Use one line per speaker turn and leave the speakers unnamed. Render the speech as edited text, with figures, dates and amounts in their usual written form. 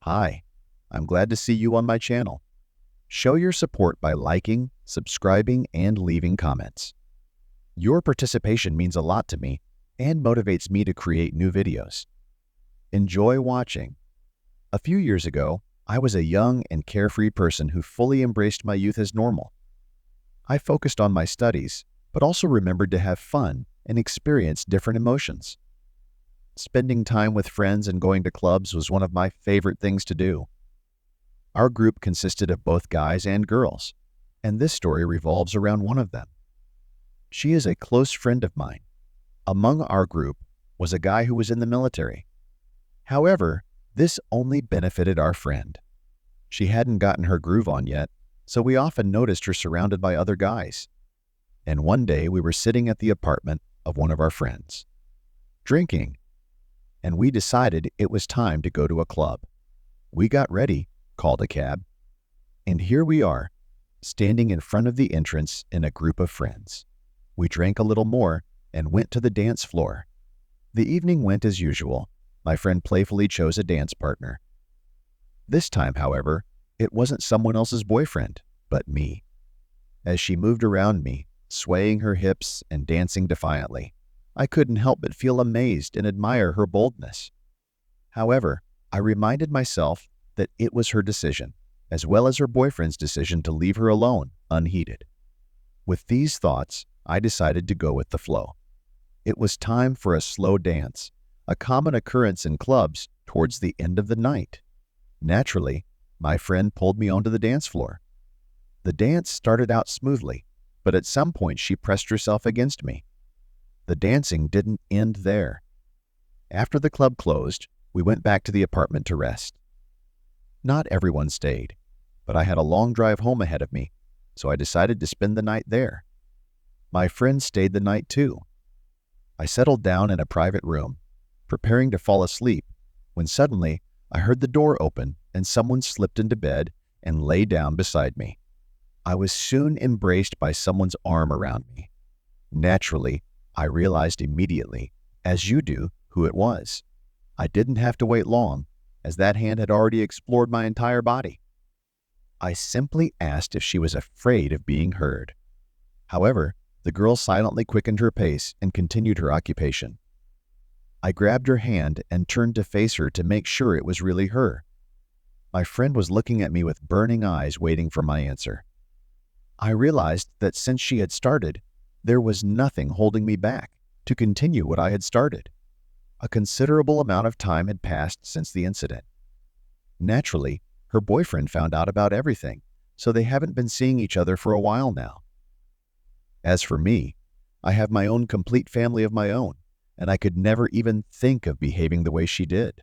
Hi, I'm glad to see you on my channel. Show your support by liking, subscribing, and leaving comments. Your participation means a lot to me and motivates me to create new videos. Enjoy watching. A few years ago, I was a young and carefree person who fully embraced my youth as normal. I focused on my studies, but also remembered to have fun and experience different emotions. Spending time with friends and going to clubs was one of my favorite things to do. Our group consisted of both guys and girls, and this story revolves around one of them. She is a close friend of mine. Among our group was a guy who was in the military. However, this only benefited our friend. She hadn't gotten her groove on yet, so we often noticed her surrounded by other guys. And one day we were sitting at the apartment of one of our friends, drinking, and we decided it was time to go to a club. We got ready, called a cab, and here we are, standing in front of the entrance in a group of friends. We drank a little more and went to the dance floor. The evening went as usual. My friend playfully chose a dance partner. This time, however, it wasn't someone else's boyfriend, but me. As she moved around me, swaying her hips and dancing defiantly, I couldn't help but feel amazed and admire her boldness. However, I reminded myself that it was her decision, as well as her boyfriend's decision to leave her alone, unheeded. With these thoughts, I decided to go with the flow. It was time for a slow dance, a common occurrence in clubs towards the end of the night. Naturally, my friend pulled me onto the dance floor. The dance started out smoothly, but at some point she pressed herself against me. The dancing didn't end there. After the club closed, we went back to the apartment to rest. Not everyone stayed, but I had a long drive home ahead of me, so I decided to spend the night there. My friend stayed the night too. I settled down in a private room, preparing to fall asleep, when suddenly I heard the door open and someone slipped into bed and lay down beside me. I was soon embraced by someone's arm around me. Naturally, I realized immediately, as you do, who it was. I didn't have to wait long, as that hand had already explored my entire body. I simply asked if she was afraid of being heard. However, the girl silently quickened her pace and continued her occupation. I grabbed her hand and turned to face her to make sure it was really her. My friend was looking at me with burning eyes, waiting for my answer. I realized that since she had started, there was nothing holding me back to continue what I had started. A considerable amount of time had passed since the incident. Naturally, her boyfriend found out about everything, so they haven't been seeing each other for a while now. As for me, I have my own complete family of my own, and I could never even think of behaving the way she did.